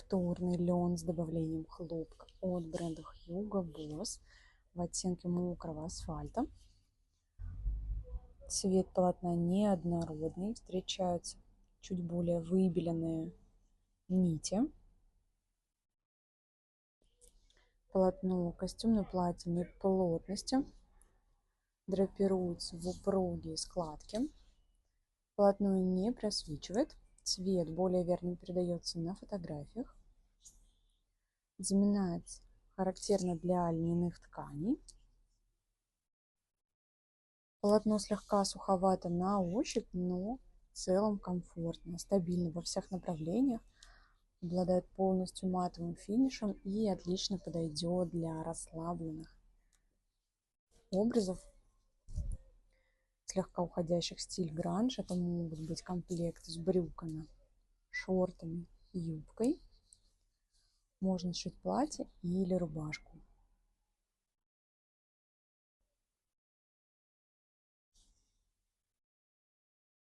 текстурный лен с добавлением хлопка от бренда Hugo Boss в оттенке мокрого асфальта. Цвет полотна неоднородный, встречаются чуть более выбеленные нити. Полотно костюмно-платиной плотности, драпируется в упругие складки. Полотно не просвечивает, цвет более верно передается на фотографиях. Заминается характерно для льняных тканей. Полотно слегка суховато на ощупь, но в целом комфортно, стабильно во всех направлениях. Обладает полностью матовым финишем и отлично подойдет для расслабленных образов, слегка уходящих в стиль гранж. Это могут быть комплекты с брюками, шортами, юбкой. Можно сшить платье или рубашку.